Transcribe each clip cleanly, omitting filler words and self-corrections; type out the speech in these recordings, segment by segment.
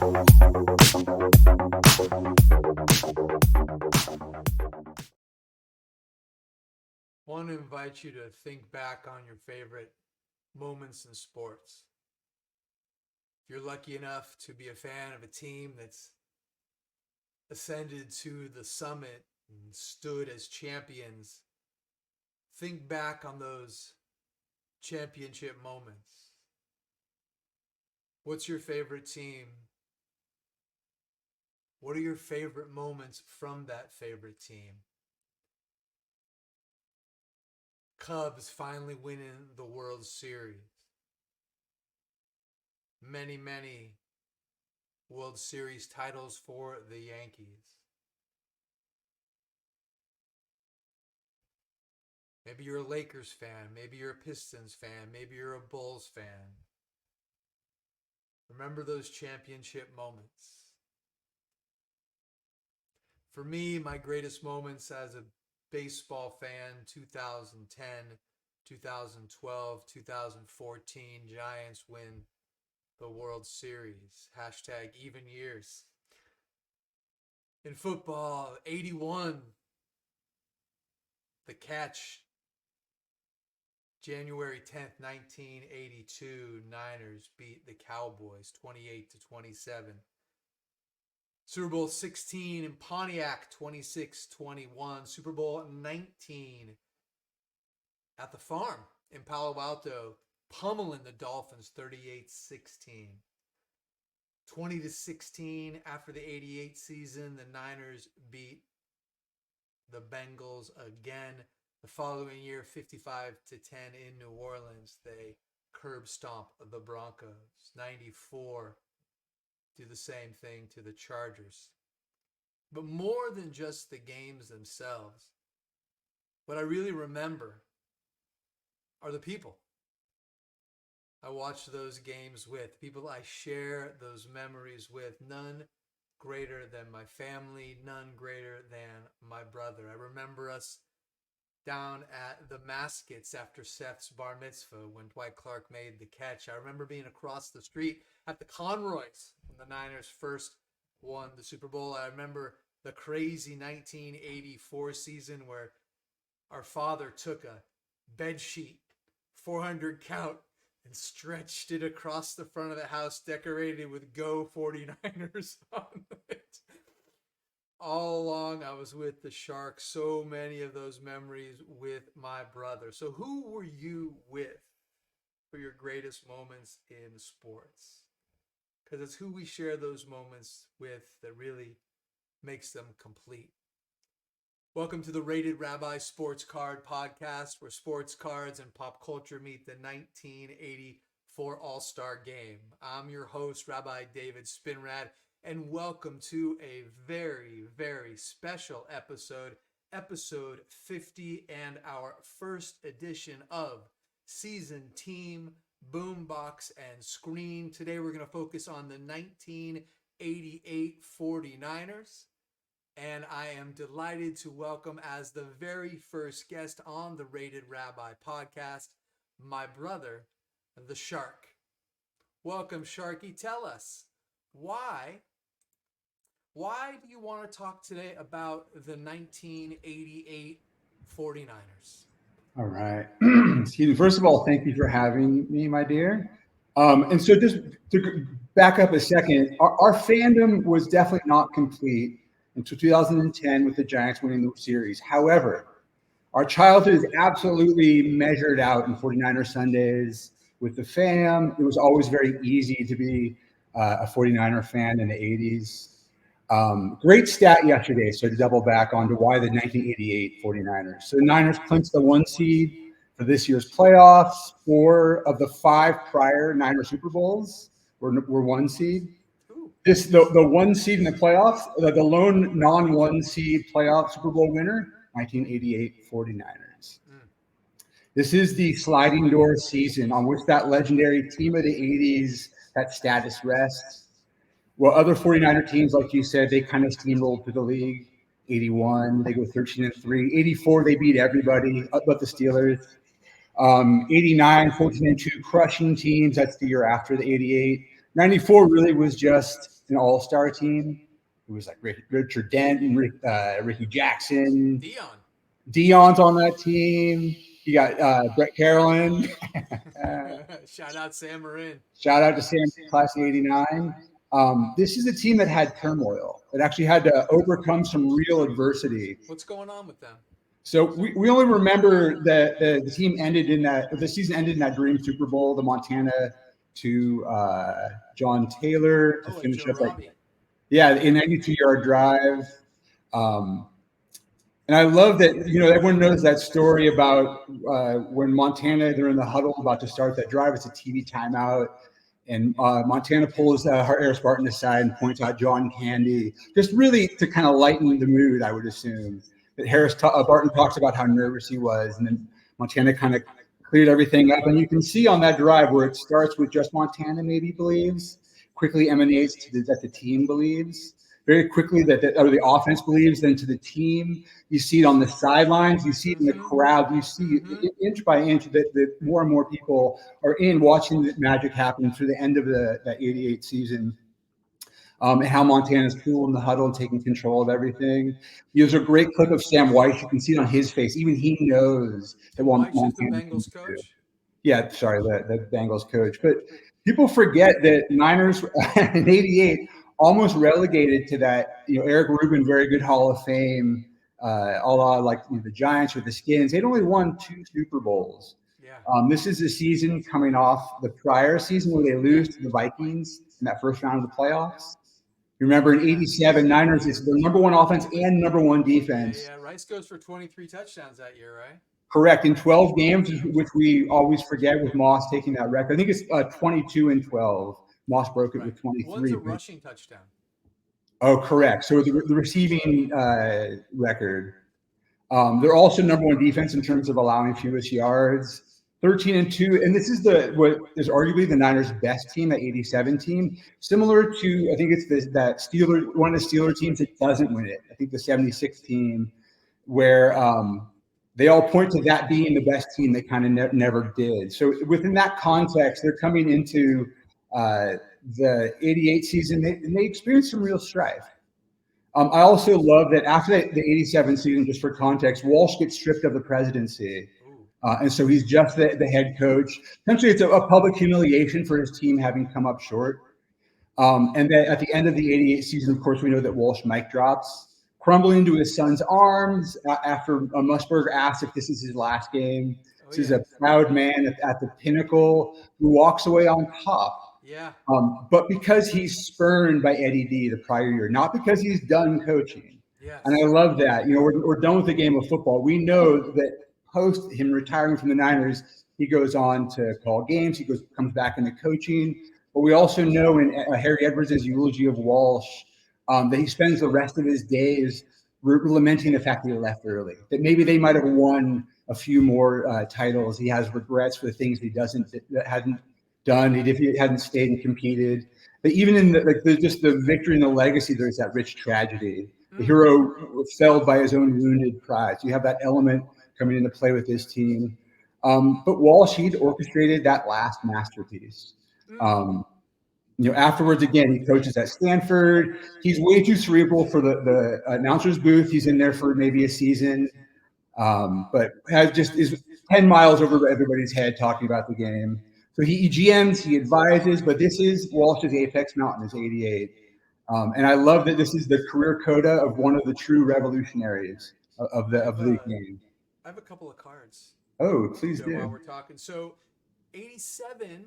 Want to invite you to think back on your favorite moments in sports. If you're lucky enough to be a fan of a team that's ascended to the summit and stood as champions, think back on those championship moments. What's your favorite team? What are your favorite moments from that favorite team? Cubs finally winning the World Series. Many World Series titles for the Yankees. Maybe you're a Lakers fan. Maybe you're a Pistons fan. Maybe you're a Bulls fan. Remember those championship moments. For me, my greatest moments as a baseball fan, 2010, 2012, 2014, Giants win the World Series. Hashtag even years. In football, 81, the catch, January 10th, 1982, Niners beat the Cowboys 28-27. Super Bowl 16 in Pontiac, 26-21. Super Bowl 19 at the farm in Palo Alto, pummeling the Dolphins 38-16. 20-16 after the 88 season, the Niners beat the Bengals again. The following year, 55-10 in New Orleans, they curb stomp the Broncos. 94 do the same thing to the Chargers. But more than just the games themselves, what I really remember are the people I watch those games with, people I share those memories with. None greater than my family, none greater than my brother. I remember us down at the Maskets after Seth's bar mitzvah when Dwight Clark made the catch. I remember being across the street at the Conroys when the Niners first won the Super Bowl. I remember the crazy 1984 season where our father took a bed sheet, 400 count, and stretched it across the front of the house, decorated with Go 49ers on it. All along, I was with the Sharks. So many of those memories with my brother. So who were you with for your greatest moments in sports? Because it's who we share those moments with that really makes them complete. Welcome to the Rated Rabbi Sports Card Podcast, where sports cards and pop culture meet the 1984 All-Star Game. I'm your host, Rabbi David Spinrad, and welcome to a very special episode 50, and our first edition of Season Team Boombox and Screen. Today we're going to focus on the 1988 49ers, and I am delighted to welcome as the very first guest on the Rated Rabbi podcast, my brother, the Shark. Welcome, Sharky. Tell us, why do you want to talk today about the 1988 49ers? All right. Excuse me. First of all, thank you for having me, my dear. And so just to back up a second, our fandom was definitely not complete until 2010 with the Giants winning the series. However, our childhood is absolutely measured out in 49er Sundays with the fam. It was always very easy to be a 49er fan in the 80s. Great stat yesterday, so to double back onto why the 1988 49ers. So the Niners clinched the 1 seed for this year's playoffs. 4 of the 5 prior Niner Super Bowls were 1 seed. The 1 seed in the playoffs, the lone non-1 seed playoff Super Bowl winner, 1988 49ers. This is the sliding door season on which that legendary team of the 80s, that status rests. Well, other 49er teams, like you said, they kind of steamrolled through the league. 81, they go 13-3. 84, they beat everybody but the Steelers. 89, 14-2, crushing teams. That's the year after the 88. '94 really was just an all-star team. It was like Richard Dent and Ricky Jackson. Dion. Dion's on that team. You got Brett Carolyn. Shout out Sam Marin. Shout out to Sam, class of '89. This is a team that had turmoil. It actually had to overcome some real adversity. What's going on with them? So we only remember that the team ended in that the season ended in that dream Super Bowl, the Montana to John Taylor to finish Joe up Robbie. a 92-yard drive. And I love that, everyone knows that story about when Montana, they're in the huddle about to start that drive. It's a TV timeout. And Montana pulls Harris Barton aside and points out John Candy, just really to kind of lighten the mood, I would assume. That Barton talks about how nervous he was. And then Montana kind of cleared everything up. And you can see on that drive where it starts with just Montana maybe believes, quickly emanates to that the team believes. Very quickly that the offense believes, then to the team. You see it on the sidelines. You see it in the crowd. You see inch by inch that more and more people are in watching the magic happen through the end of that '88 season. And how Montana's cool in the huddle and taking control of everything. There's a great clip of Sam Weiss. You can see it on his face. Even he knows that Weiss Montana is the Bengals coach. Yeah, sorry, the Bengals coach. But people forget that Niners in '88 almost relegated to that, Eric Rubin, very good Hall of Fame, like the Giants or the Skins. They'd only won 2 Super Bowls. Yeah. This is a season coming off the prior season where they lose to the Vikings in that first round of the playoffs. You remember in '87, Niners is their number 1 offense and number 1 defense. Yeah. Rice goes for 23 touchdowns that year, right? Correct. In 12 games, which we always forget with Moss taking that record. I think it's 22 and 12. Moss broke it with 23. One's a rushing touchdown. Oh, correct. So the receiving record. They're also number 1 defense in terms of allowing fewest yards. 13 and 2, and this is what is arguably the Niners' best team, that '87 team. Similar to, I think it's one of the Steeler teams that doesn't win it. I think the '76 team, where they all point to that being the best team that kind of never did. So within that context, they're coming into the '88 season, and they experienced some real strife. I also love that after the '87 season, just for context, Walsh gets stripped of the presidency. And so he's just the head coach. Essentially, it's a public humiliation for his team having come up short. And then at the end of the '88 season, of course, we know that Walsh mic drops, crumbling into his son's arms after Musburger asks if this is his last game. This is a proud man at the pinnacle who walks away on top. Yeah. But because he's spurned by Eddie D the prior year, not because he's done coaching. Yes. And I love that. We're done with the game of football. We know that post him retiring from the Niners, he goes on to call games. He comes back into coaching. But we also know in Harry Edwards' eulogy of Walsh that he spends the rest of his days lamenting the fact that he left early. That maybe they might have won a few more titles. He has regrets for the things he hadn't done. If he hadn't stayed and competed. But even in just the victory and the legacy, there's that rich tragedy. The hero felled by his own wounded pride. So you have that element coming into play with this team. But Walsh, he'd orchestrated that last masterpiece. Afterwards, again, he coaches at Stanford. He's way too cerebral for the announcer's booth. He's in there for maybe a season, but is 10 miles over everybody's head talking about the game. So he GMs, he advises, but this is Walsh's apex mountain, is '88. And I love that this is the career coda of one of the true revolutionaries of the game. I have a couple of cards. Oh, please do. While we're talking. So, '87,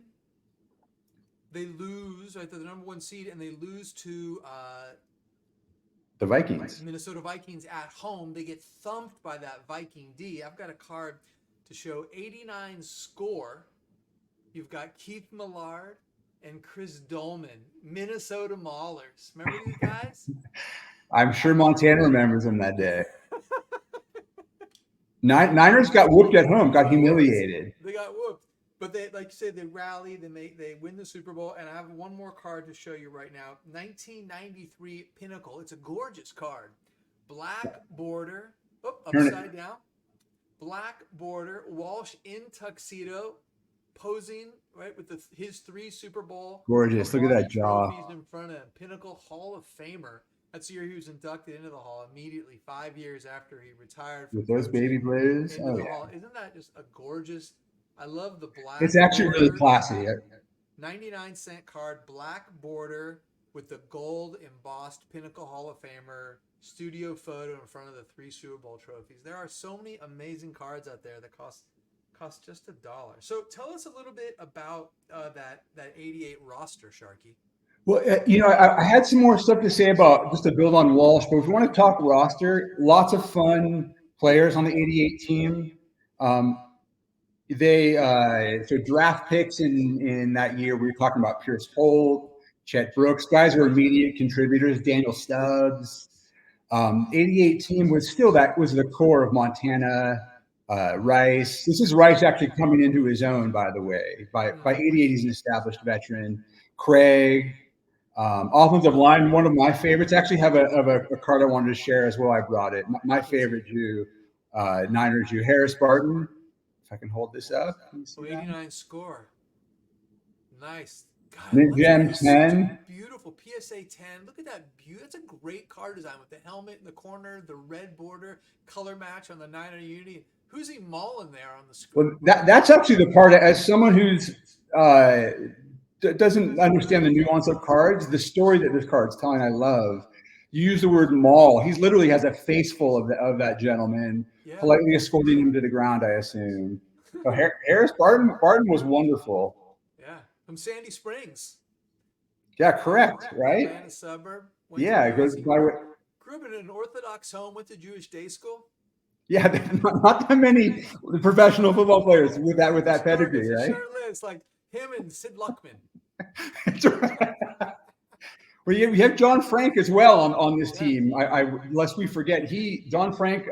they lose, right? They're the number 1 seed, and they lose to the Vikings. Minnesota Vikings at home. They get thumped by that Viking D. I've got a card to show '89 score. You've got Keith Millard and Chris Dolman, Minnesota Maulers. Remember these guys? I'm sure Montana remembers them that day. Niners got whooped at home, got humiliated. They got whooped. But they, like you said, they rally, they win the Super Bowl, and I have one more card to show you right now. 1993 Pinnacle. It's a gorgeous card. Black border, upside down. Black border, Walsh in tuxedo, posing right with his 3 Super Bowl Gorgeous. Look at Lombardi that jaw trophies in front of a Pinnacle Hall of Famer. That's the year he was inducted into the Hall immediately 5 years after he retired from with those baby coaching blues. into Oh the yeah, Hall. Isn't that just a gorgeous? I love the black it's actually really border, classy. 99-cent card, black border with the gold embossed Pinnacle Hall of Famer studio photo in front of the 3 Super Bowl trophies. There are so many amazing cards out there that cost just $1. So tell us a little bit about that '88 roster, Sharky. Well, I had some more stuff to say about just to build on Walsh, but if we want to talk roster, lots of fun players on the '88 team. Um, so draft picks in that year, we were talking about Pierce Holt, Chet Brooks, guys who are immediate contributors, Daniel Stubbs. 88 team was the core of Montana. Rice. This is Rice actually coming into his own, by the way. By 88, he's an established veteran. Craig, offensive line, one of my favorites. Actually, have a card I wanted to share as well. I brought it. My favorite Jew, Niner Jew, Harris Barton. If I can hold this up. 89 score. Nice. God, Mint Gem 10. Beautiful PSA 10. Look at that. That's a great card design with the helmet in the corner, the red border, color match on the Niner Unity. Who's he mauling there on the screen? Well, that's actually the part, as someone who's doesn't understand the nuance of cards, the story that this card's telling, I love. You use the word maul. He literally has a face full of that gentleman, politely escorting him to the ground, I assume. So Harris Barton was wonderful. Yeah, from Sandy Springs. Yeah, correct, right? Atlanta suburb. Yeah, grew up in an Orthodox home, went to Jewish day school. Yeah, not that many professional football players with that pedigree, right? Shirtless, like him and Sid Luckman. Well, we have John Frank as well on this team. Lest we forget, John Frank,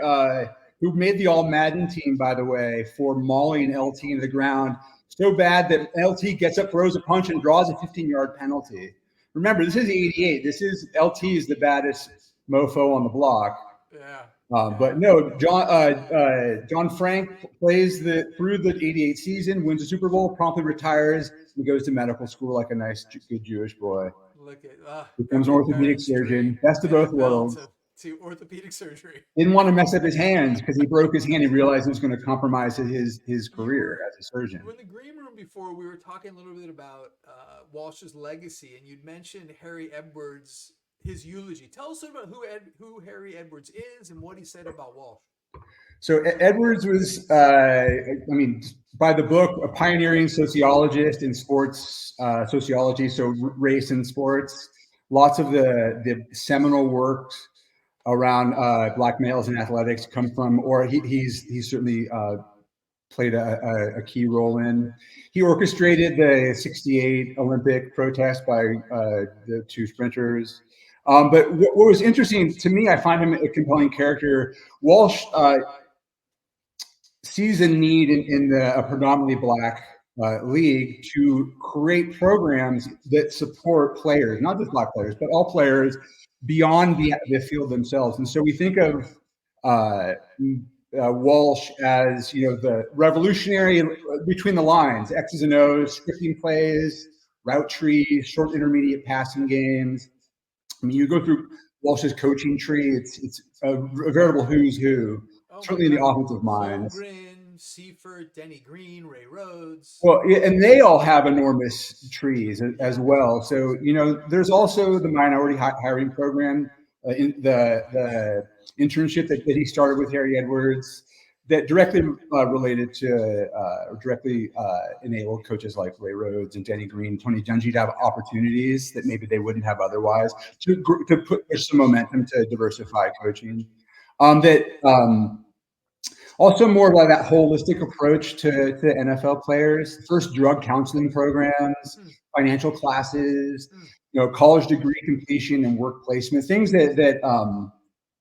who made the All Madden team, by the way, for mauling LT into the ground so bad that LT gets up, throws a punch, and draws a 15-yard penalty. Remember, this is '88. LT is the baddest mofo on the block. Yeah. But no, John Frank plays through the '88 season, wins a Super Bowl, promptly retires, and goes to medical school like a nice, good Jewish boy. Look at becomes an orthopedic surgeon, best of both worlds. To orthopedic surgery. Didn't want to mess up his hands because he broke his hand. He realized it was going to compromise his career as a surgeon. In the green room before, we were talking a little bit about Walsh's legacy, and you'd mentioned Harry Edwards. His eulogy. Tell us about who Harry Edwards is and what he said about Walsh. So Edwards was, by the book, a pioneering sociologist in sports sociology, so race and sports. Lots of the seminal works around Black males in athletics come from, or he's certainly played a key role in. He orchestrated the '68 Olympic protest by the 2 sprinters. But what was interesting to me, I find him a compelling character. Walsh sees a need in a predominantly Black league to create programs that support players, not just Black players, but all players beyond the field themselves. And so we think of Walsh as, the revolutionary between the lines, X's and O's, scripting plays, route trees, short intermediate passing games. I mean, you go through Walsh's coaching tree; it's a veritable who's who. Certainly in the offensive minds. Holmgren, Seifert, Denny Green, Ray Rhodes. Well, and they all have enormous trees as well. So there's also the minority hiring program, in the internship that he started with Harry Edwards, that directly related to directly enabled coaches like Ray Rhodes and Denny Green, Tony Dungy to have opportunities that maybe they wouldn't have otherwise, to push some momentum to diversify coaching. Also more about that holistic approach to NFL players. First, drug counseling programs, financial classes, college degree completion and work placement, things that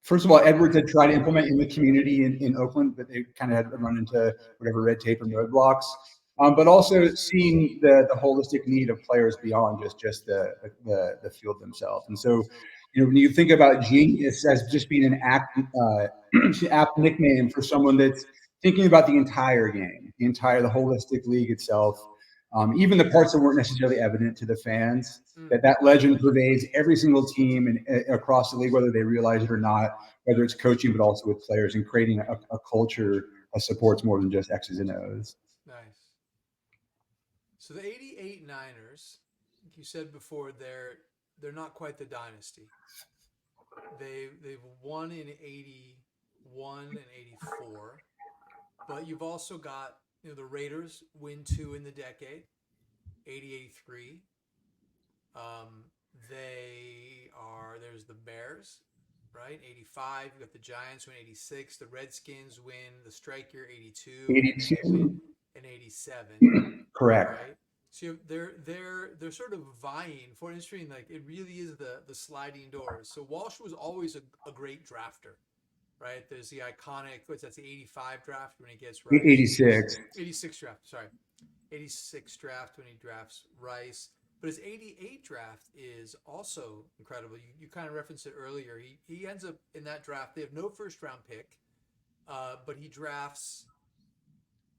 first of all, Edwards had tried to implement in the community in Oakland, but they kind of had run into whatever red tape and roadblocks. But also seeing the holistic need of players beyond just the field themselves. And so, when you think about genius as just being an apt nickname for someone that's thinking about the entire game, the holistic league itself, Even the parts that weren't necessarily evident to the fans. Mm. That legend pervades every single team and across the league, whether they realize it or not. Whether it's coaching, but also with players, and creating a culture that supports more than just X's and O's. Nice. So the '88 Niners, like you said before, they're not quite the dynasty. They've won in '81 and '84, but you've also got the Raiders win two in the decade, '80 '83. Um, there's the Bears, right? '85. You got the Giants win '86. The Redskins win the strike year '82, and then they win 82, in '87, correct. right? So they're sort of vying for interesting. Like it really is the sliding doors. So Walsh was always a great drafter, right? There's the iconic that's the '85 draft when he gets Rice. 86. '86 draft, sorry, '86 draft when he drafts Rice. But his '88 draft is also incredible. You kind of referenced it earlier. He ends up in that draft. They have no first round pick, but he drafts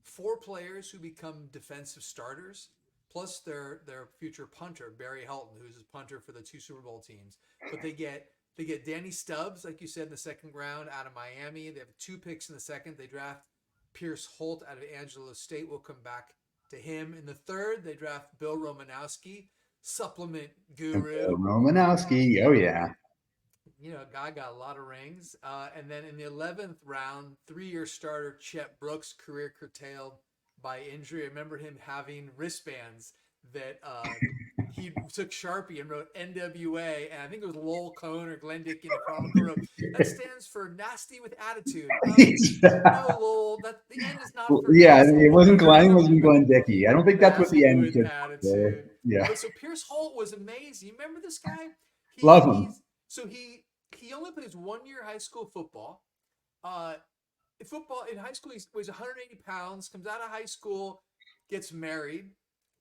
four players who become defensive starters, plus their future punter Barry Helton, who's a punter for the two Super Bowl teams. But they get Danny Stubbs, like you said, in the second round out of Miami. They have two picks in the second. They draft Pierce Holt out of Angelo State. We'll come back to him. In the third, they draft Bill Romanowski, supplement guru. Romanowski, oh yeah. Guy got a lot of rings. And then in the 11th round, 3-year starter Chet Brooks, career curtailed by injury. I remember him having wristbands that he took Sharpie and wrote NWA, and I think it was Lowell Cohn or Glenn Dickey in the Chronicle wrote, that stands for nasty with attitude. No, Lowell, the N is not for Yeah, nasty. it wasn't Glenn Dickey. I don't think that's what the Nasty end with did. attitude. Yeah, But so Pierce Holt was amazing. You remember this guy? love him. He only plays 1 year high school football. Football in high school, he weighs 180 pounds. Comes out of high school, gets married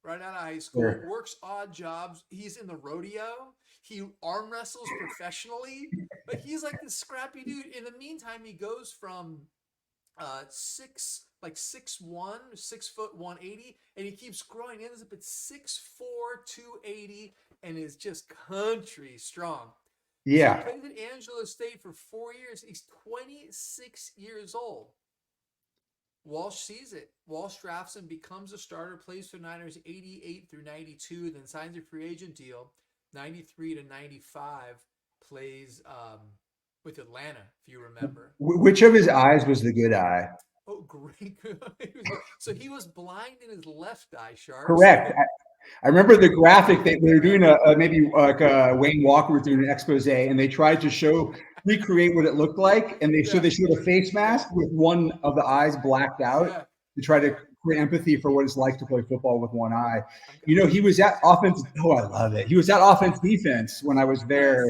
right out of high school. Sure. Works odd jobs. He's in the rodeo. He arm wrestles professionally. But he's like this scrappy dude. In the meantime, he goes from 6'1", 6 foot 180, and he keeps growing. He ends up at 6'4", 280, and is just country strong. Yeah. So he played at Angelo State for 4 years. He's 26 years old. Walsh sees it. Walsh drafts him, becomes a starter, plays for Niners 88 through 92, then signs a free agent deal. 93 to 95, plays with Atlanta, if you remember. Which of his eyes was the good eye? Oh, great. So he was blind in his left eye, Sharp. Correct. I remember the graphic that they were doing maybe like Wayne Walker was doing an expose, and they tried to recreate what it looked like, and they showed a face mask with one of the eyes blacked out to try to create empathy for what it's like to play football with one eye. He was at offense. Oh, I love it. He was at offense defense when I was there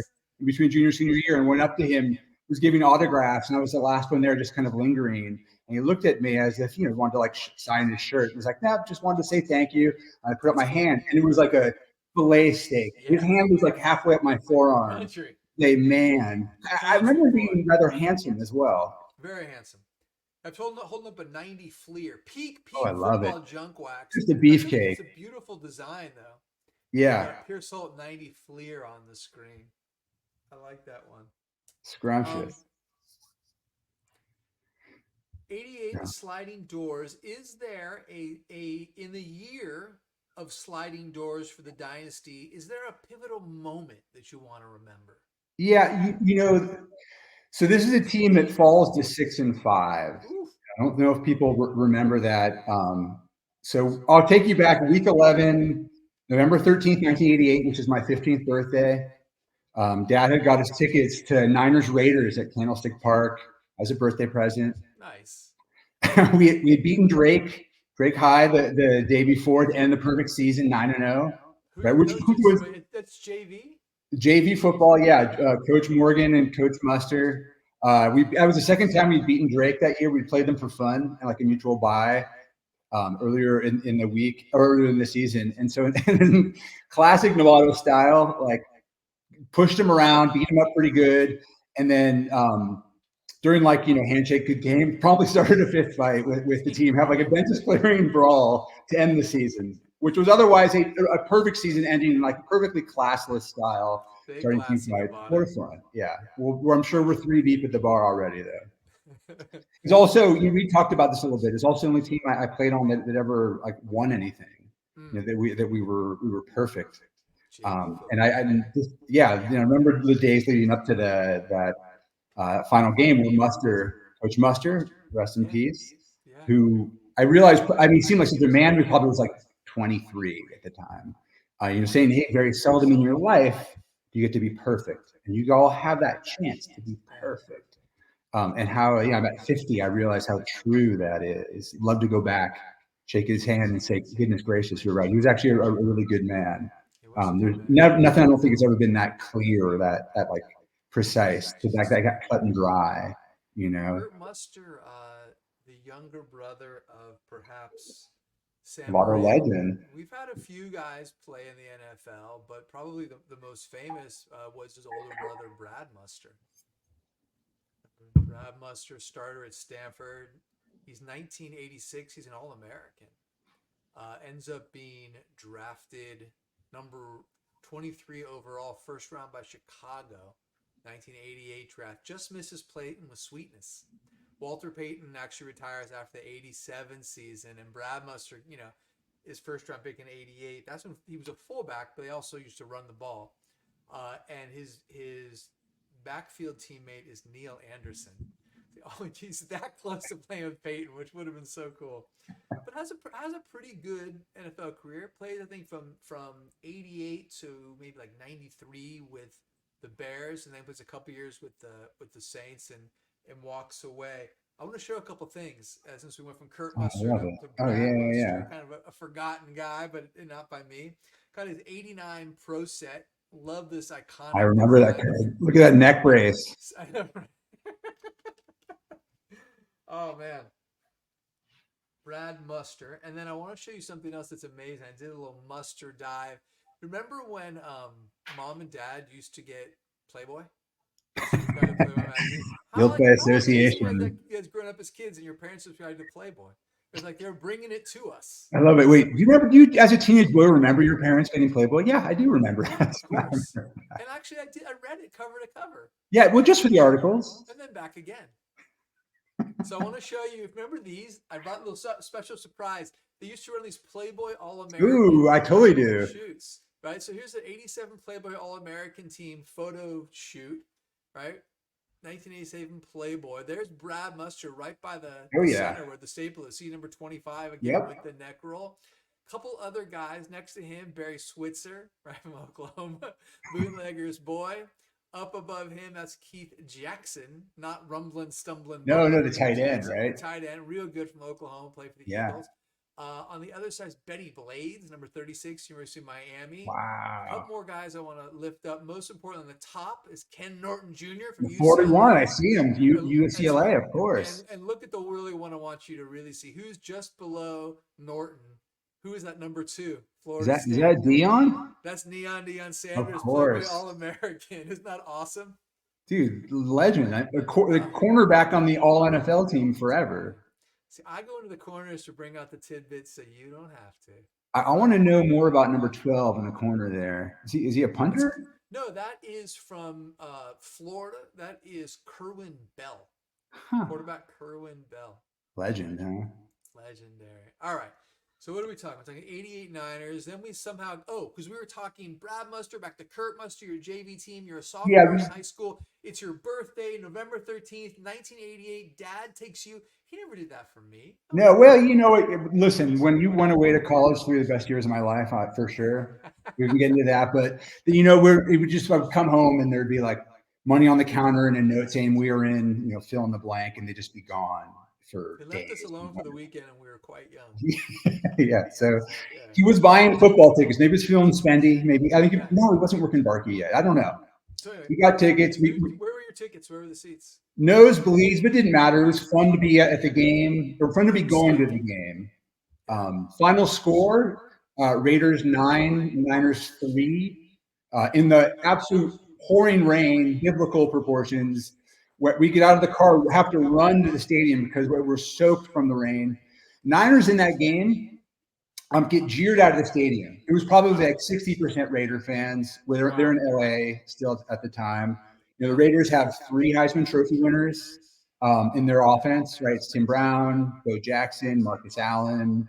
between junior and senior year, and went up to him, was giving autographs, and I was the last one there, just kind of lingering. And he looked at me as if, wanted to like sign his shirt. He was like, no, just wanted to say thank you. And I put up my hand, and it was like a fillet steak. His hand was like halfway up my forearm. Hey, man. I remember him being rather handsome as well. Very handsome. I've holding up a 90 Fleer. Peak I love football it. junk wax. Just a beefcake. It's a beautiful design, though. Yeah. Pierce Holt 90 Fleer on the screen. I like that one. Scrumptious. 88 sliding doors. Is there a in the year of sliding doors for the dynasty, is there a pivotal moment that you want to remember? Yeah, so this is a team that falls to 6-5. Oof. I don't know if people remember that. So I'll take you back week 11, November 13th, 1988, which is my 15th birthday. Dad had got us tickets to Niners Raiders at Candlestick Park as a birthday present. Nice. we had beaten Drake High the day before to end the perfect season, 9-0. Right? That's JV? JV football, yeah. Coach Morgan and Coach Muster. That was the second time we'd beaten Drake that year. We played them for fun and like a mutual bye earlier in the week, earlier in the season. And so in classic Novato style, like pushed him around, beat him up pretty good. And then during handshake good game, probably started a fist fight with the team, have like a bench clearing brawl to end the season. which was otherwise a perfect season ending in like perfectly classless style. Big Starting glass in the Q5. bottom. What fun. Yeah. Well, I'm sure we're 3 deep at the bar already, though. It's also, we talked about this a little bit. It's also the only team I played on that ever like won anything. You know, that we were perfect. And remember the days leading up to that final game where Coach Muster, rest in peace, who I realized, he seemed like such a man who probably was like 23 at the time. Saying, hey, very seldom in your life do you get to be perfect, and you all have that chance to be perfect. And how, I'm at 50, I realize how true that is. Love to go back, shake his hand, and say, goodness gracious, you're right. He was actually a really good man. There's nothing I don't think has ever been that clear or that like precise. The fact that got cut and dry, Kurt Muster, the younger brother of perhaps Sam Water Morril. legend. We've had a few guys play in the NFL, but probably the most famous was his older brother, Brad Muster. Brad Muster, starter at Stanford. He's 1986. He's an All-American. Ends up being drafted number 23 overall, first round by Chicago. 1988 draft. Just misses Peyton with sweetness. Walter Payton actually retires after the 87 season, and Brad Muster, his first round pick in 88. That's when he was a fullback, but they also used to run the ball. And his backfield teammate is Neil Anderson. Oh, he's that close to playing with Peyton, which would have been so cool. But has a pretty good NFL career. Played, I think, from 88 to maybe like 93 with the Bears, and then plays a couple years with the Saints, and walks away. I want to show a couple things since we went from Kurt Muster to Brad Muster, kind of a forgotten guy, but not by me. Got his 89 Pro Set. Love this iconic. I remember that. Look at that neck brace. I know. Oh man, Brad Muster. And then I want to show you something else that's amazing. I did a little Muster dive. Remember when mom and dad used to get Playboy? Guilt by association. You guys growing up as kids and your parents subscribed to Playboy. It's like they're bringing it to us. I love it. Wait, do you as a teenage boy remember your parents getting Playboy? Yeah, I do remember that. Of course. And actually, I read it cover to cover. Yeah, well, just for the articles. And then back again. So I want to show you. Remember these? I brought a little special surprise. They used to run these Playboy All-American. Ooh, I totally do. Shoots, right? So here's the 87 Playboy All-American team photo shoot, right? 1987 Playboy. There's Brad Muster right by the center where the staple is. See number 25 again with the neck roll. Couple other guys next to him, Barry Switzer, right from Oklahoma, bootlegger's boy. Up above him, that's Keith Jackson, not rumbling, stumbling. No, the tight end, right? Tight end, real good from Oklahoma, played for the Eagles. On the other side is Betty Blades, number 36, University of Miami. Wow. A couple more guys I want to lift up. Most importantly, on the top is Ken Norton Jr. from 41. I see him. UCLA, of course. And look at the really one I want you to really see. Who's just below Norton? Who is that number 2? Florida State. Is that Deion? That's Deion Sanders, of course. All-American. Isn't that awesome? Dude, legend. The cornerback on the All-NFL team forever. See, I go into the corners to bring out the tidbits so you don't have to. I want to know more about number 12 in the corner there. Is he a punter? No, that is from Florida. That is Kerwin Bell. Quarterback Kerwin Bell. Legend, huh? Legendary. All right. So what are we talking? We're talking 88 Niners. Then we somehow, because we were talking Brad Muster, back to Kurt Muster, your JV team. You're a sophomore in high school. It's your birthday, November 13th, 1988. Dad takes you. He never did that for me. No, well, listen, when you went away to college, 3 of the best years of my life, for sure. We can get into that. But, it would just come home and there'd be like money on the counter and a note saying we were in, fill in the blank, and they'd just be gone. They left us alone for the weekend, and we were quite young. Yeah, so he was buying football tickets. Maybe he was feeling spendy. Maybe he wasn't working Barkey yet. I don't know. So anyway, we got tickets. Where were your tickets? Where were the seats? Nosebleeds, but it didn't matter. It was fun to be at the game, or fun to be going to the game. Final score: Raiders 9, Niners 3. In the absolute pouring rain, biblical proportions. We get out of the car, we have to run to the stadium because we're soaked from the rain. Niners in that game get jeered out of the stadium. It was probably like 60% Raider fans. They're in LA still at the time. The Raiders have 3 Heisman Trophy winners in their offense, right? It's Tim Brown, Bo Jackson, Marcus Allen.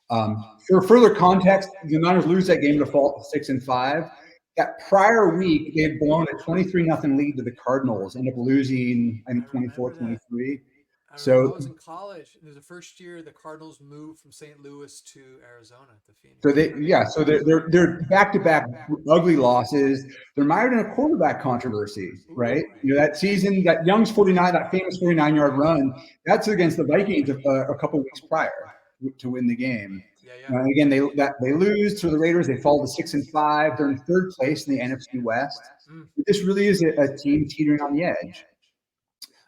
For further context, the Niners lose that game to fall 6-5. That prior week, they had blown a 23-0 lead to the Cardinals, ended up losing, I think, 24-23. I remember I So was in college. It was the first year the Cardinals moved from St. Louis to Arizona to Phoenix. So they're back-to-back ugly losses. They're mired in a quarterback controversy, right? That season, that Young's 49, that famous 49-yard run, that's against the Vikings a couple weeks prior to win the game. And again, they lose to the Raiders. They fall to 6-5. They're in 3rd place in the NFC West. This really is a team teetering on the edge.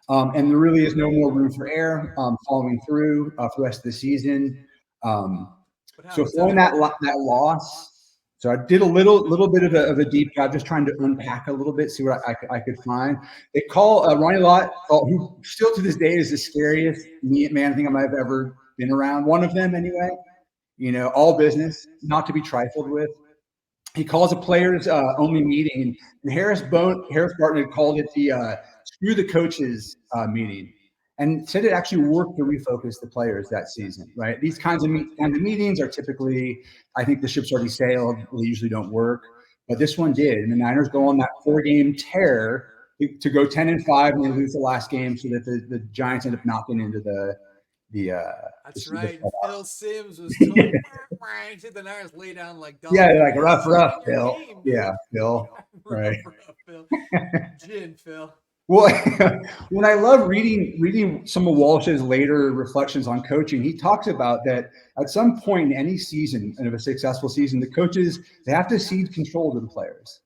And there really is no more room for error following through for the rest of the season. So following that loss, so I did a little bit of a deep dive, just trying to unpack a little bit, see what I could find. They call Ronnie Lott, who still to this day is the scariest man I think I might have ever been around. One of them anyway. All business, not to be trifled with. He calls a players only meeting, and Harris Barton had called it the screw the coaches meeting, and said it actually worked to refocus the players that season. Right, these kinds of meetings are typically, I think the ship's already sailed. They usually don't work, but this one did, and the Niners go on that 4-game tear to go 10-5, and they lose the last game, so that the Giants end up knocking into the. That's right. Phil Simms was told the Niners lay down like dogs. Like rough, Phil. Game, yeah, Phil. Right. Rough, Phil. Gin, Phil. Well, when I love reading some of Walsh's later reflections on coaching, he talks about that at some point in any season, of a successful season, the coaches, they have to cede control to the players.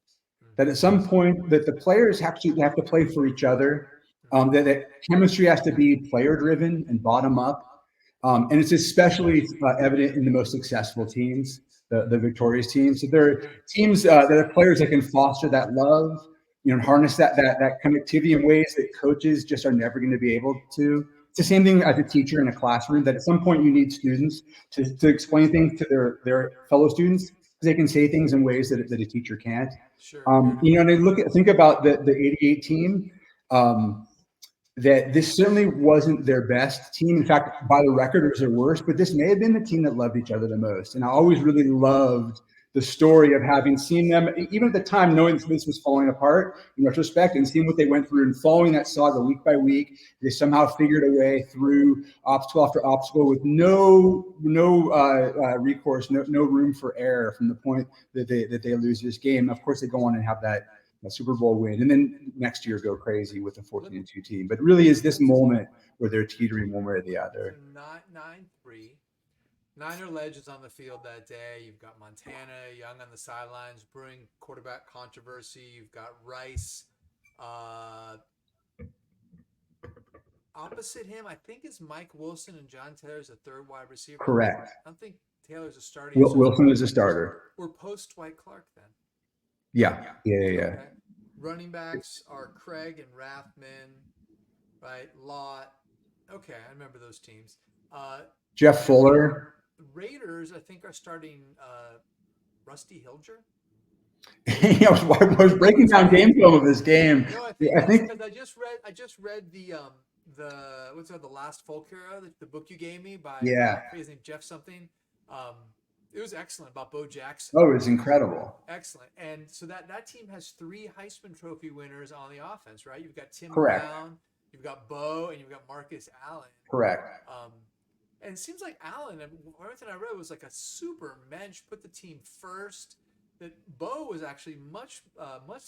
That at some point that the players actually have to play for each other. That chemistry has to be player driven and bottom up. And it's especially evident in the most successful teams, the victorious teams. So there are teams that are players that can foster that love, and harness that connectivity in ways that coaches just are never going to be able to. It's the same thing as a teacher in a classroom, that at some point you need students to explain things to their fellow students, because they can say things in ways that a teacher can't. Sure. And I think about the 88 team. That this certainly wasn't their best team. In fact, by the record, it was their worst, but this may have been the team that loved each other the most. And I always really loved the story of having seen them, even at the time, knowing this was falling apart in retrospect, and seeing what they went through and following that saga week by week. They somehow figured a way through obstacle after obstacle with no recourse, no room for error from the point that they lose this game. Of course, they go on and have that Super Bowl win, and then next year go crazy with a 14-2 team. But it really is this moment where they're teetering one way or the other. 9-3. Niner legends on the field that day. You've got Montana, Young on the sidelines, brewing quarterback controversy. You've got Rice. Opposite him, I think, is Mike Wilson, and John Taylor's a third wide receiver. Correct. I don't think Taylor's a starting. Wilson is a starter. We're post Dwight Clark then. Yeah. Okay. Running backs are Craig and Rathman, right? Lott. Okay, I remember those teams. Jeff Fuller. The Raiders, I think, are starting Rusty Hilger. I was breaking down game film of this game. No, I think because I just read the what's that, the last folk hero, the book you gave me by his name Jeff something. It was excellent about Bo Jackson. Oh, it was incredible. Excellent. And so that team has 3 Heisman Trophy winners on the offense, right? You've got Tim Brown, you've got Bo, and you've got Marcus Allen. Correct. And it seems like Allen, and everything I read, was like a super mensch, put the team first. That Bo was actually much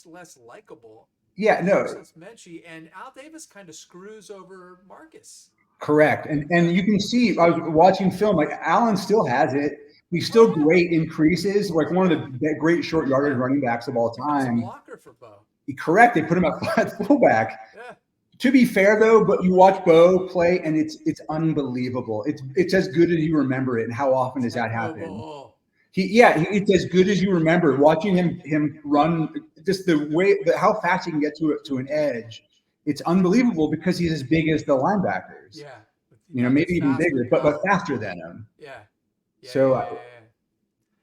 less likable. Yeah, no. It's menchy, and Al Davis kind of screws over Marcus. Correct. And you can see, I was watching film, like Allen still has it. He's still great in creases, like one of the great short yardage running backs of all time. He's a blocker for Bo. Correct. They put him at fullback. Yeah. To be fair, though, but you watch Bo play, and it's unbelievable. It's as good as you remember it. And how often does that happen? It's as good as you remember. Watching him run, just the way how fast he can get to an edge, it's unbelievable because he's as big as the linebackers. Yeah. Maybe even bigger, but faster than him. Yeah. So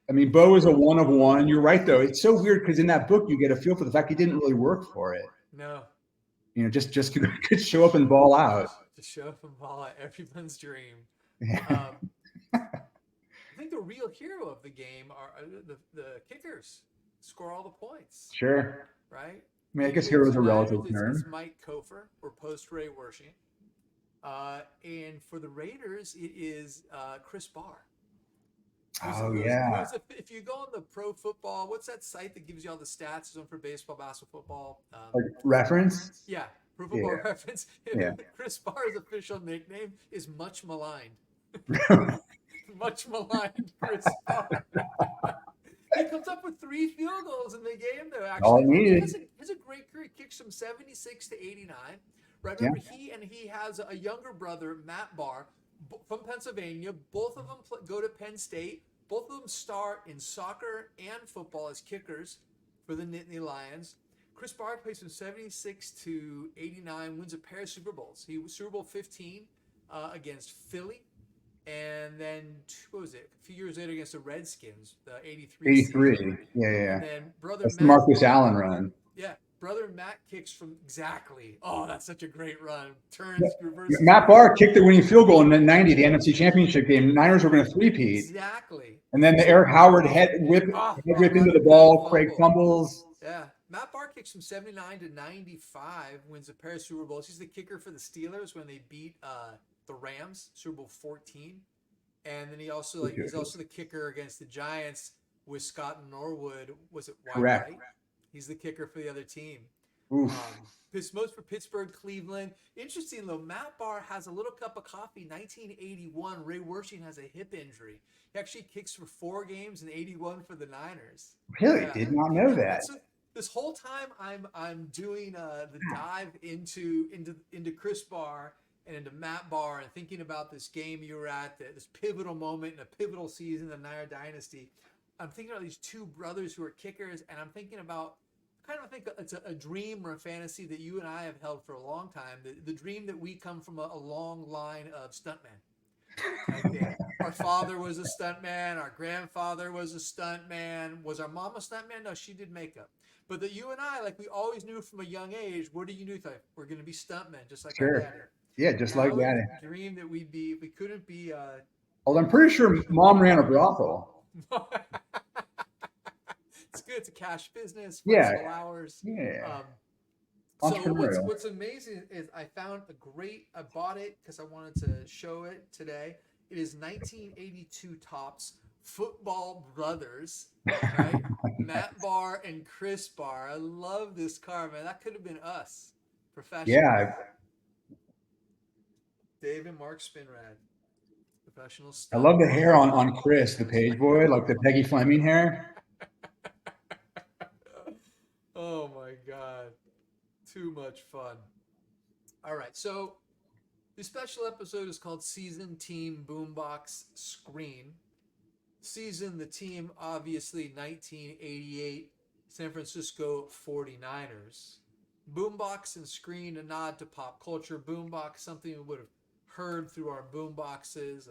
I mean, Bo is a one of one. You're right, though. It's so weird because in that book, you get a feel for the fact he didn't really work for it. No. Just could show up and ball out. To show up and ball out, everyone's dream. Yeah. I think the real hero of the game are the kickers. Score all the points, Sure. right? I mean, I guess hero is a relative It's term. Mike Kofer or post Ray Wershing. And for the Raiders, it is Chris Barr. Yeah. If you go on the Pro Football, what's that site that gives you all the stats? There's one for baseball, basketball, football. Like reference? Yeah, Pro Football Reference. Yeah. Chris Barr's official nickname is Much Maligned. Much maligned Chris Barr. He comes up with 3 field goals in the game, though. Actually, he has a great career. He kicks from 76 to 89. Right? Remember, he has a younger brother, Matt Barr, from Pennsylvania. Both of them go to Penn State. Both of them start in soccer and football as kickers for the Nittany Lions. Chris Barr plays from 76 to 89, wins a pair of Super Bowls. He was Super Bowl 15 against Philly. And then, what was it? A few years later against the Redskins, the 83 83. Season. Yeah. And then That's the Marcus Allen run. Yeah. Brother Matt kicks from exactly. Oh, that's such a great run. Turns, reverses. Matt Barr kicked the winning field goal in the 90, the NFC Championship game. Niners were going to three-peat. Exactly. And then the Eric Howard head whip into the ball. Craig fumbles. Yeah. Matt Barr kicks from 79 to 95, wins a pair of Super Bowls. He's the kicker for the Steelers when they beat the Rams, Super Bowl 14. And then he's also the kicker against the Giants with Scott Norwood. Was it wide Correct. right? He's the kicker for the other team. Oof. Most for Pittsburgh, Cleveland. Interesting, though, Matt Barr has a little cup of coffee. 1981, Ray Wershing has a hip injury. He actually kicks for 4 games in 81 for the Niners. Really? Yeah. Did not know that. So this whole time I'm doing the dive into Chris Barr and into Matt Barr and thinking about this game you were at, this pivotal moment in a pivotal season of the Niner Dynasty. I'm thinking about these 2 brothers who are kickers, and I'm thinking about I think it's a dream or a fantasy that you and I have held for a long time. The dream that we come from a long line of stuntmen. Like our father was a stuntman. Our grandfather was a stuntman. Was our mom a stuntman? No, she did makeup. But that you and I, like we always knew from a young age, what do you do? We're going to be stuntmen, just like our dad. Yeah, just like that. Dream that we couldn't be. Well, I'm pretty sure Mom ran a brothel. It's good. It's a cash business. Yeah. Hours. Yeah. So what's amazing is I bought it because I wanted to show it today. It is 1982 Topps Football Brothers, right? Matt Barr and Chris Barr. I love this car, man. That could have been us, professional. Yeah. Dave and Mark Spinrad, professional stuff. I love the hair on Chris, the page boy, like the Peggy Fleming hair. Oh my God. Too much fun. All right. So this special episode is called Season Team Boombox Screen. Season, the team, obviously 1988 San Francisco 49ers. Boombox and screen, a nod to pop culture. Boombox, something we would have heard through our boomboxes.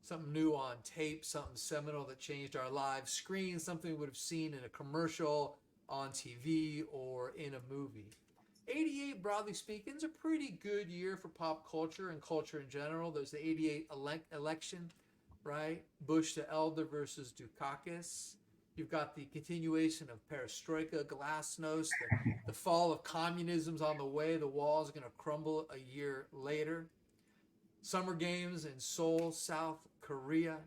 Something new on tape, something seminal that changed our lives. Screen, something we would have seen in a commercial, on TV, or in a movie. 88, broadly speaking, is a pretty good year for pop culture and culture in general. There's the 88 election, right? Bush to Elder versus Dukakis. You've got the continuation of perestroika, glasnost, the fall of communism's on the way. The wall is going to crumble a year later. Summer Games in Seoul, South Korea.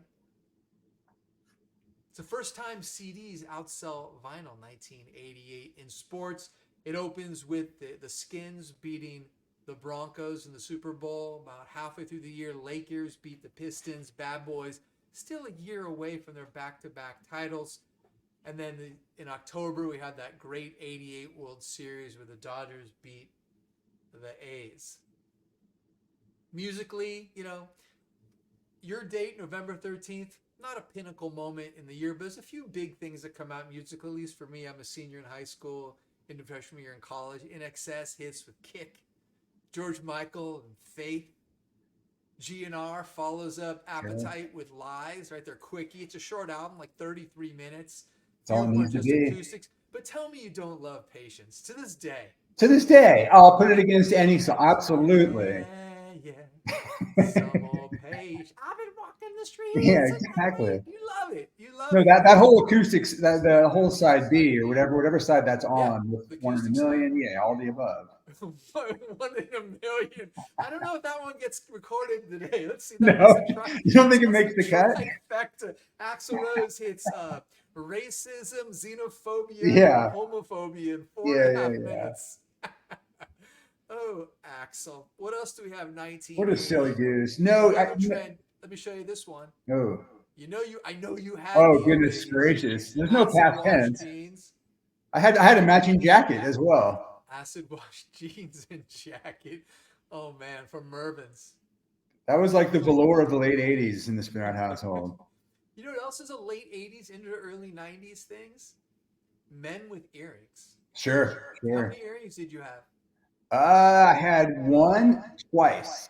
It's the first time CDs outsell vinyl, 1988. In sports, it opens with the Skins beating the Broncos in the Super Bowl. About halfway through the year, Lakers beat the Pistons. Bad Boys still a year away from their back-to-back titles. And then in October, we had that great 88 World Series where the Dodgers beat the A's. Musically, your date, November 13th, not a pinnacle moment in the year, but there's a few big things that come out musically. At least for me, I'm a senior in high school, into freshman year in college. In Excess hits with Kick, George Michael and Faith. GNR follows up Sure. Appetite with Lies, right? They're quickie. It's a short album, like 33 minutes. That's all Few it of them are needs to just be. acoustics. But tell me you don't love Patience to this day. To this day, I'll put it against any song. Absolutely. Yeah, yeah. Some old page. I've been walking the Yeah, streets of LA. exactly. You love it. You love No, it. that whole acoustics, that the whole side B or whatever side that's Yeah, on with the one in a acoustic side. million, yeah, all the above. 1 in a million. I don't know if that one gets recorded today. Let's see. That No, that's a try. you don't think it That's makes the the cut? trifecta. Axl Rose hits racism, xenophobia, and Yeah, homophobia in four and yeah, a yeah, half yeah. minutes. Oh, Axel. What else do we have? What a silly 1988. goose. No, Another trend. Let me show you this one. oh, I know you had oh, these goodness babies. gracious. There's no Acid past wash tense. jeans. I had a matching jacket as well. Acid wash jeans and jacket. Oh man, from Mervin's. That was like the velour of the late '80s in the Spinard household. You know what else is a late 80s into early 90s things? Men with earrings. Sure, How sure. many earrings did you have? I had one twice.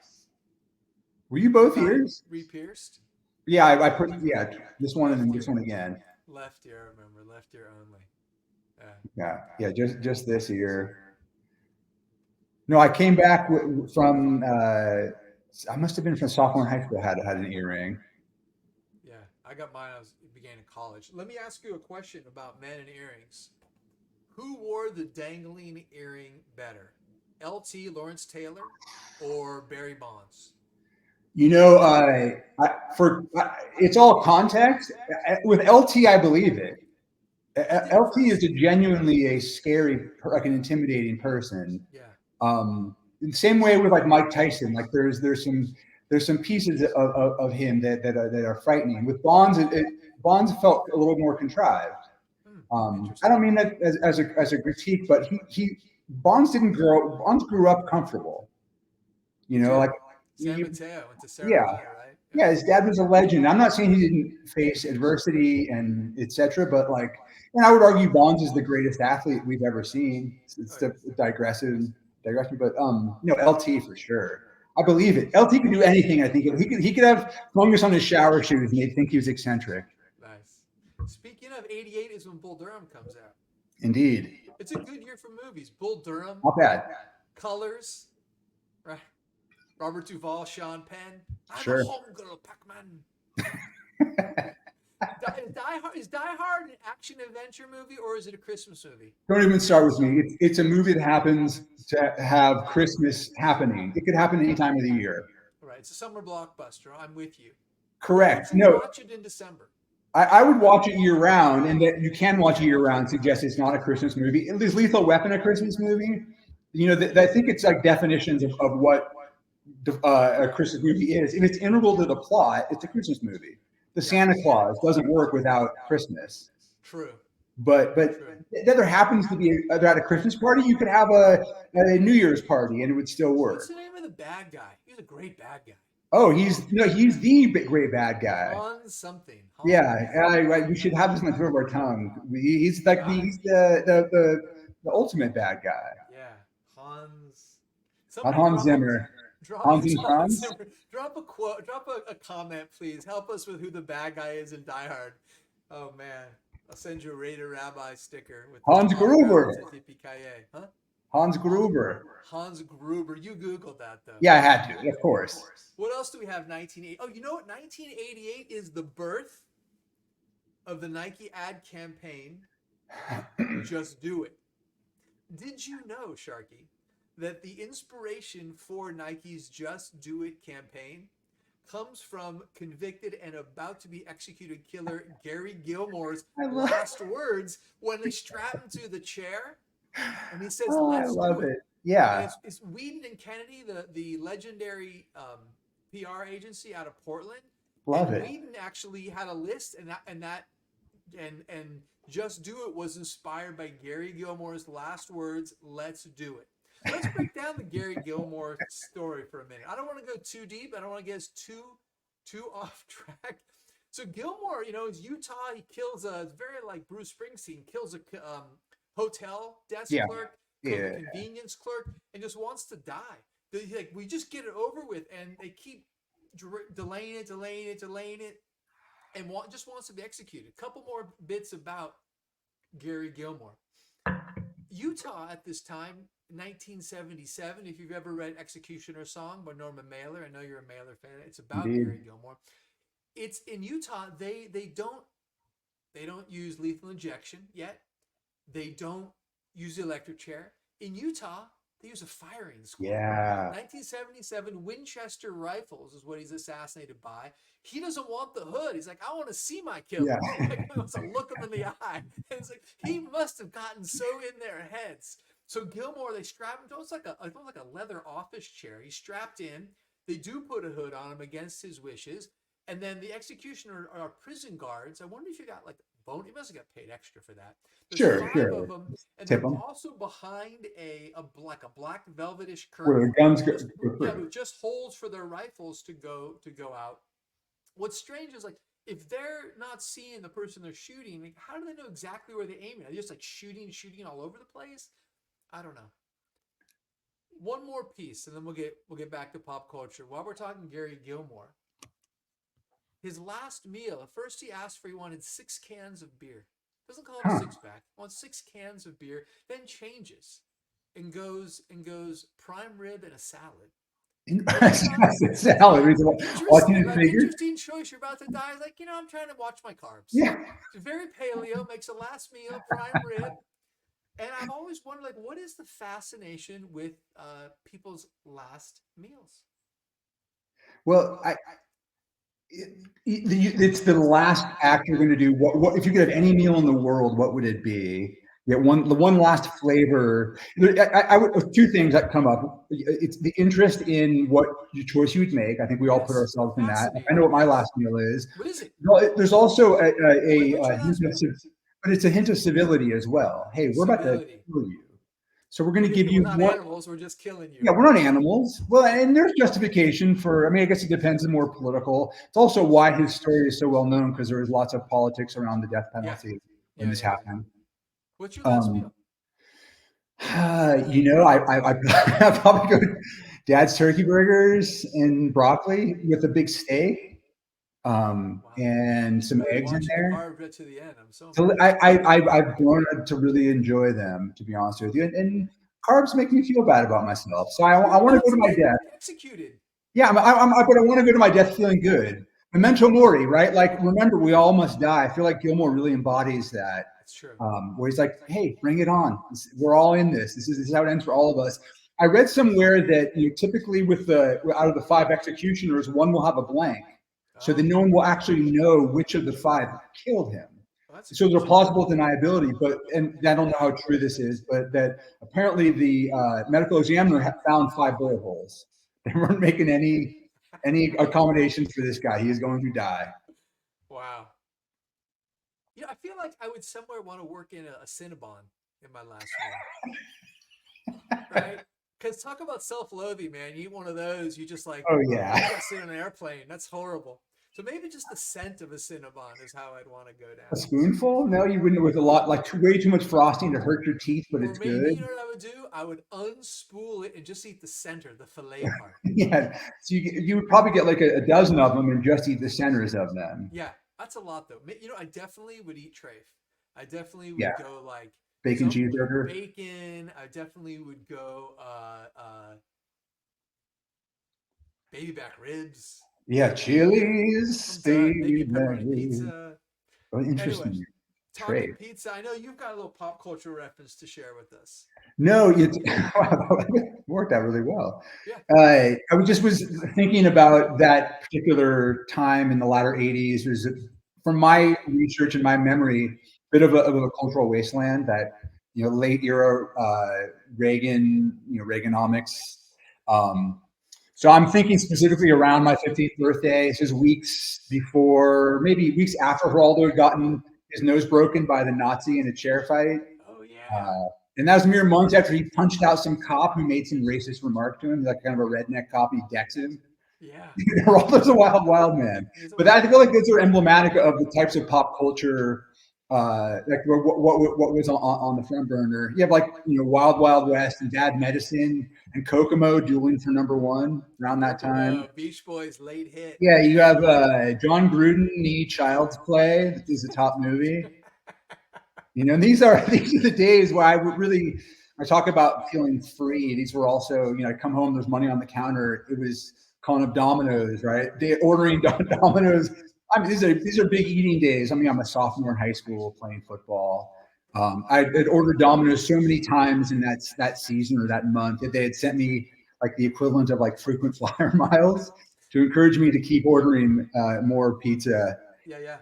Were you both ears? Re-pierced? Yeah, I put yeah this one and Left then ear. this one again. Left ear, I remember. Left ear only. Yeah. Yeah, yeah, just this ear. No, I came back from. I must have been from sophomore in high school. Had an earring. Yeah. I got mine I was began in college. Let me ask you a question about men and earrings. Who wore the dangling earring better? LT Lawrence Taylor or Barry Bonds? You know, it's all context. With LT, I believe it. He did it LT first. is a genuinely a scary, like an intimidating person. Yeah. In the same way with like Mike Tyson, like there's some pieces of him that are frightening. With Bonds, Bonds felt a little more contrived. Hmm. I Interesting. don't mean that as a critique, but he Bonds didn't grow. Bonds grew up comfortable. You He know, like did. San Mateo went to yeah, Sarasota, right? Yeah. yeah. His dad was a legend. I'm not saying he didn't face adversity and etc., but like, and I would argue Bonds is the greatest athlete we've ever seen. It's Oh the yes. digression, but LT for sure. I believe it. LT could do anything. I think he could have fungus on his shower shoes, and they'd think he was eccentric. Nice. Speaking of 88 is when Bull Durham comes out. Indeed, It's a good year for movies. Bull Durham, not bad. Colors, right? Robert Duvall, Sean Penn. I'm a Sure. homegirl, Pac-Man. Is Die Hard an action adventure movie or is it a Christmas movie? Don't even start with me. It's a movie that happens to have Christmas happening. It could happen any time of the year. Right. It's a summer blockbuster. I'm with you. Would Correct. you No, watch it in December? I would watch it year round, and that you can watch it year round suggests it's not a Christmas movie. Is Lethal Weapon a Christmas movie? You know, I think it's like definitions of what a Christmas movie is. If it's integral to the plot, it's a Christmas movie. The Yeah. Santa Claus doesn't work without Christmas. True. But True. that there happens to be at a Christmas party, you could have a New Year's party, and it would still What's work. the name of the bad guy? He's a great bad guy. Oh, he's the great bad guy. Han something. Yeah, we should have this on the tip of our tongue. He's like Got it. he's the ultimate bad guy. Yeah. Hans. Not Somebody Hans Zimmer. Hans and Franz. Zimmer. Drop a quote. Drop a comment, please. Help us with who the bad guy is in Die Hard. Oh man, I'll send you a Raider Rabbi sticker with Hans Gruber. Huh? Hans Gruber. Hans Gruber. You googled that though. Yeah, I had to, of course. What else do we have? 1980. Oh, you know what? 1988 is the birth of the Nike ad campaign. Just do it. Did you know, Sharky, that the inspiration for Nike's Just Do It campaign comes from convicted and about to be executed killer Gary Gilmore's last words when they strap him to the chair and he says, Oh, I "Let's love do it." it. Yeah. And it's Whedon and Kennedy, the legendary PR agency out of Portland. Love and it. Whedon actually had a list, and Just Do It was inspired by Gary Gilmore's last words, "Let's do it." Let's break down the Gary Gilmore story for a minute. I don't want to go too deep. I don't want to get us too off track. So Gilmore, is Utah. He kills it's very like Bruce Springsteen, kills a hotel desk Yeah. clerk, Yeah. convenience clerk, and just wants to die. Like, we just get it over with, and they keep delaying it, and just wants to be executed. A couple more bits about Gary Gilmore. Utah at this time, 1977. If you've ever read Executioner Song by Norman Mailer, I know you're a Mailer fan. It's about Indeed. Gary Gilmore. It's in Utah. They don't use lethal injection yet. They don't use the electric chair. In Utah, they use a firing squad. Yeah. 1977 Winchester rifles is what he's assassinated by. He doesn't want the hood. He's like, I want to see my killer. Yeah. Like, he wants to look him in the eye. And it's like he must have gotten so in their heads. So Gilmore, they strap him to almost like a leather office chair. He's strapped in. They do put a hood on him against his wishes. And then the executioner are prison guards. I wonder if you got like bone. You must have got paid extra for that. There's five Sure. of them, and Tip they're 'em. also behind a black velvetish Where curtain. the guns go. With just holes for their rifles to go out. What's strange is like if they're not seeing the person they're shooting, like, how do they know exactly where they're aiming? Are they just like shooting all over the place? I don't know. One more piece, and then we'll get back to pop culture. While we're talking Gary Gilmore, his last meal, at first he asked for, he wanted 6 cans of beer. Doesn't call it a six pack. Wants 6 cans of beer, then changes and goes prime rib and a salad. Salad. Interesting choice. You're about to die. Like, I'm trying to watch my carbs. Yeah. It's very paleo, makes a last meal, prime rib. And I've always wondered, like, what is the fascination with people's last meals? Well, it's the last act you're going to do. What if you could have any meal in the world? What would it be? The one last flavor. I would 2 things that come up. It's the interest in what choice you would make. I think we all put ourselves in that. I know what my last meal is. What is it? Well, there's also a but it's a hint of civility as well. Hey, we're about to kill you. So we're going to give you not animals. We're just killing you. Yeah, we're not animals. Well, and there's justification for. I mean, I guess it depends. On more political. It's also why his story is so well known because there was lots of politics around the death penalty when this happened. What's your last meal? I probably go Dad's turkey burgers and broccoli with a big steak, and some eggs in there. To the end. I'm so I've grown to really enjoy them, to be honest with you. And carbs make me feel bad about myself, so I want to go to my death executed. Yeah, but I want to go to my death feeling good. Memento mori, right? Like, remember, we all must die. I feel like Gilmore really embodies that. That's true. Where he's like, hey, bring it on. We're all in this. This is how it ends for all of us. I read somewhere that typically out of the 5 executioners, 1 will have a blank. So that no one will actually know which of the 5 killed him. So there's a plausible deniability, and I don't know how true this is, but that apparently the medical examiner found 5 bullet holes. They weren't making any accommodations for this guy. He is going to die. Wow. I feel like I would somewhere want to work in a Cinnabon in my last meal. Right? Because talk about self-loathing, man. You eat one of those, you just like, oh yeah, I gotta sit on an airplane. That's horrible. So maybe just the scent of a Cinnabon is how I'd want to go down. A spoonful? No, you wouldn't, with a lot, like way too much frosting to hurt your teeth, but it's maybe, good. You know what I would do? I would unspool it and just eat the center, the fillet part. Yeah, so you would probably get like a dozen of them and just eat the centers of them. Yeah, that's a lot though. I definitely would eat trafe. I definitely would go like bacon cheeseburger. Bacon. I definitely would go baby back ribs. Yeah, Chili's, baby pepperoni pizza. Oh, interesting. Anyway, talking pizza, I know you've got a little pop culture reference to share with us. No, it worked out really well. Yeah. I was thinking about that particular time in the latter 80s. Was, from my research and my memory, a bit of a cultural wasteland. That late era Reagan, Reaganomics. So I'm thinking specifically around my 50th birthday. This is weeks before, maybe weeks after Geraldo had gotten his nose broken by the Nazi in a chair fight. Oh yeah. And that was mere months after he punched out some cop who made some racist remark to him, like kind of a redneck cop. He decks him. Yeah. Geraldo's a wild, wild man. But I feel like those are emblematic of the types of pop culture like what was on the front burner. You have like Wild Wild West and Bad Medicine and Kokomo dueling for number one around that time. Kokomo, Beach Boys, late hit. Yeah, you have John Gruden, Need Child's Play. This is a top movie. And these are the days where I would really I talk about feeling free. These were also, I come home, there's money on the counter. It was calling up Domino's, right? They ordering Domino's. I mean, these are big eating days. I mean, I'm a sophomore in high school playing football. I had ordered Domino's so many times in that season or that month that they had sent me like the equivalent of like frequent flyer miles to encourage me to keep ordering more pizza. Yeah.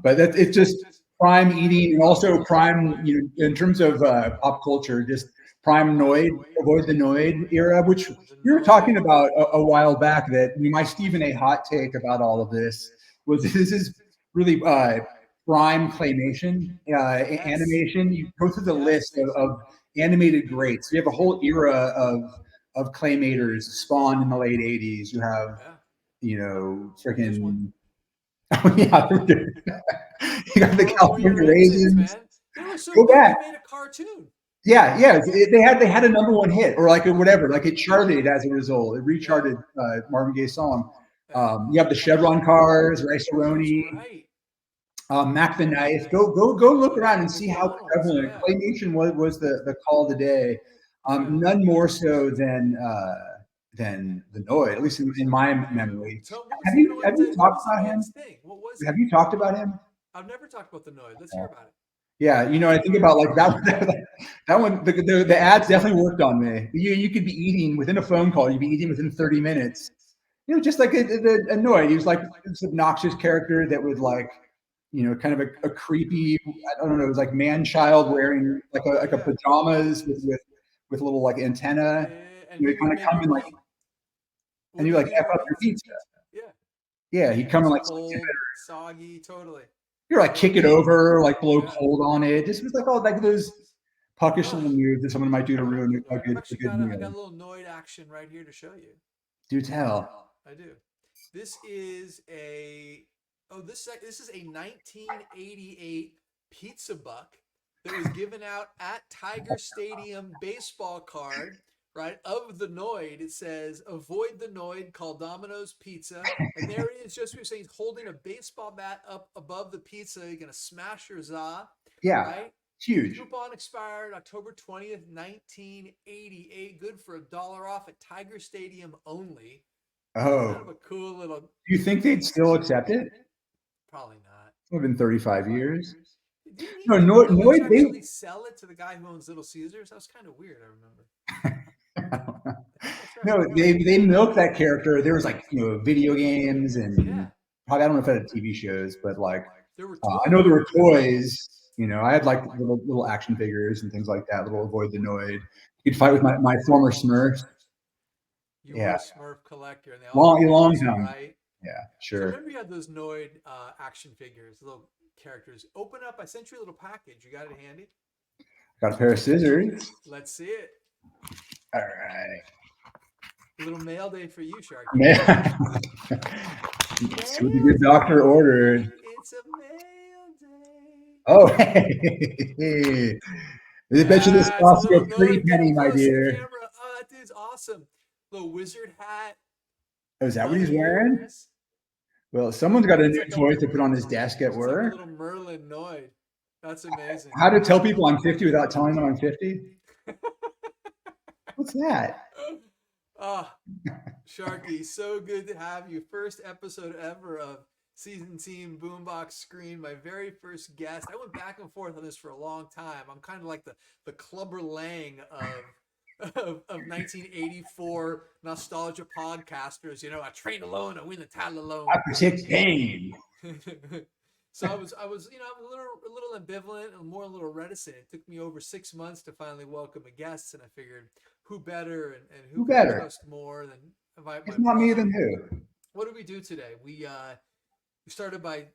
But it's just prime eating, and also prime, in terms of pop culture, just prime Noid, avoid the Noid era, which we were talking about a while back. That my Stephen A. hot take about all of this was this is really prime claymation animation. You go through the list of animated greats. You have a whole era of claymators spawned in the late '80s. You have, freaking. Oh, yeah, you got the California Raisins, man. They were so go good. back. They made a cartoon. Yeah. They had a number one hit, or like whatever. Like it charted as a result. It recharted Marvin Gaye's song. You have the Chevron cars, Rice-A-Roni, Right. Mac the Knife. Go look around and see how prevalent claymation was the call of the day. None more so than the Noid, at least in my memory. Have you talked about him? Have you talked about him? I've never talked about the Noid. Let's hear about it. Yeah, I think about like that one. The ads definitely worked on me. You could be eating within a phone call. You'd be eating within 30 minutes. Just like annoyed. He was like this obnoxious character that would like, kind of a creepy. I don't know. It was like man child wearing like a pajamas with a little like antenna. And he kind of come in like, and you like F up your pizza. Yeah, he'd come in like cold, soggy, totally. You're like kick it over, like blow cold on it. Just was like all like those puckish little moves that someone might do to ruin a good meal. I got a little Noid action right here to show you. Do tell. I do. This is a this is a 1988 pizza buck that was given out at Tiger Stadium baseball card. Right, of the Noid, it says, avoid the Noid, call Domino's Pizza. And there it is, just what you're saying, he's holding a baseball bat up above the pizza. You're going to smash your za. Yeah, right? Huge. Coupon expired October 20th, 1988. Good for $1 off at Tiger Stadium only. Oh. Kind of a cool little... Do you think they'd still accept it? Probably not. It's been 35 years. Didn't he Noid actually sell it to the guy who owns Little Caesars? That was kind of weird, I remember. No, they milked that character. There was like video games and probably I don't know if it had TV shows, but like there were I know there were toys. I had like little action figures and things like that. Little avoid the Noid. You could fight with my former Smurfs. You were a Smurf collector, and they all long time, right? Yeah, sure. So I remember you had those Noid action figures, little characters. Open up. I sent you a little package. You got it handy? Got a pair of scissors. Let's see it. All right. A little mail day for you, Sharky. It's what the good doctor ordered. It's a mail day. Oh, hey. I bet you this costs you a pretty penny, my dear. Oh, that dude's awesome. Little wizard hat. Oh, is that what he's wearing? Well, someone's got a new toy to put on his desk at work. Like a little Merlin Noid. That's amazing. How to tell people I'm 50 without telling them I'm 50? What's that? Sharky, so good to have you. First episode ever of Season Team Boombox Screen. My very first guest. I went back and forth on this for a long time. I'm kind of like the Clubber Lang of 1984 nostalgia podcasters. I train alone, I win the title alone. I protect pain. So I was, a little ambivalent and more a little reticent. It took me over 6 months to finally welcome a guest, and I figured, who better and who better trust more than if not me, then who? What did we do today? We started by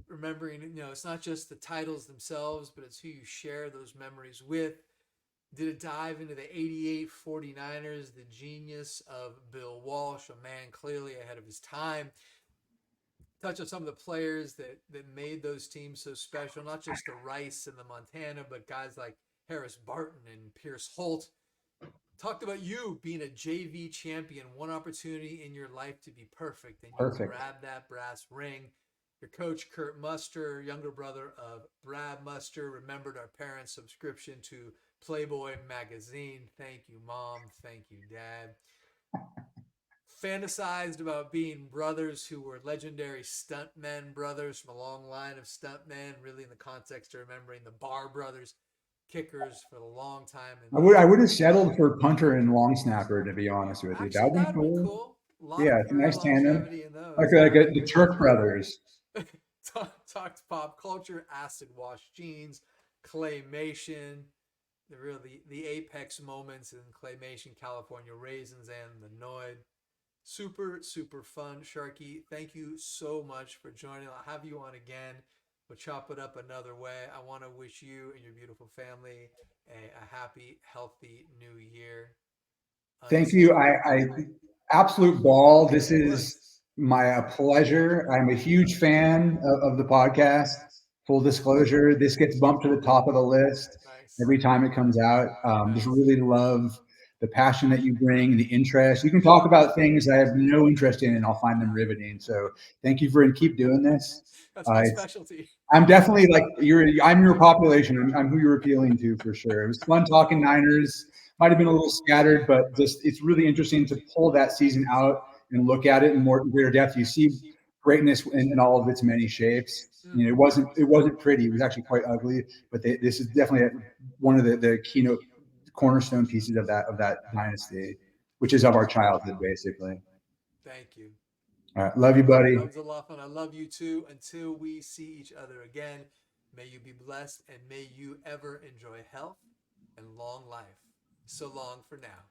remembering, it's not just the titles themselves, but it's who you share those memories with. Did a dive into the 88 49ers, the genius of Bill Walsh, a man clearly ahead of his time. touch on some of the players that made those teams so special. Not just the Rice and the Montana, but guys like Harris Barton and Pierce Holt. Talked about you being a JV champion, one opportunity in your life to be perfect, and you Perfect. grabbed that brass ring. Your coach, Kurt Muster, younger brother of Brad Muster, remembered our parents' subscription to Playboy magazine. Thank you, Mom. Thank you, Dad. Fantasized about being brothers who were legendary stuntmen brothers from a long line of stuntmen, really in the context of remembering the Barr brothers, kickers for a long time. And I would have settled for punter and long snapper, to be honest with you. That actually, would be that would be cool. cool. A lot Yeah, of it's a career nice tandem. longevity in those. Like That would the be Turk brothers. Talked pop culture, acid wash jeans, claymation, the apex moments in claymation, California raisins, and the Noid. Super, super fun, Sharky. Thank you so much for joining. I'll have you on again. We'll chop it up another way. I want to wish you and your beautiful family a happy, healthy new year. Thank you. I absolute ball. This Of course. is my pleasure. I'm a huge fan of the podcast. Full disclosure, this gets bumped to the top of the list Nice. every time it comes out. Just Nice. really love the passion that you bring, the interest. You can talk about things I have no interest in, and I'll find them riveting. So thank you for and keep doing this. That's my It's specialty. I'm definitely like I'm your population. I'm who you're appealing to for sure. It was fun talking Niners. Might have been a little scattered, but just it's really interesting to pull that season out and look at it in more greater depth. You see greatness in all of its many shapes. You know, it wasn't pretty. It was actually quite ugly. But this is definitely one of the keynote cornerstone pieces of that dynasty, which is of our childhood, basically. Thank you. All right, love you, buddy. That was a lot of fun. I love you too. Until we see each other again, may you be blessed and may you ever enjoy health and long life. So long for now.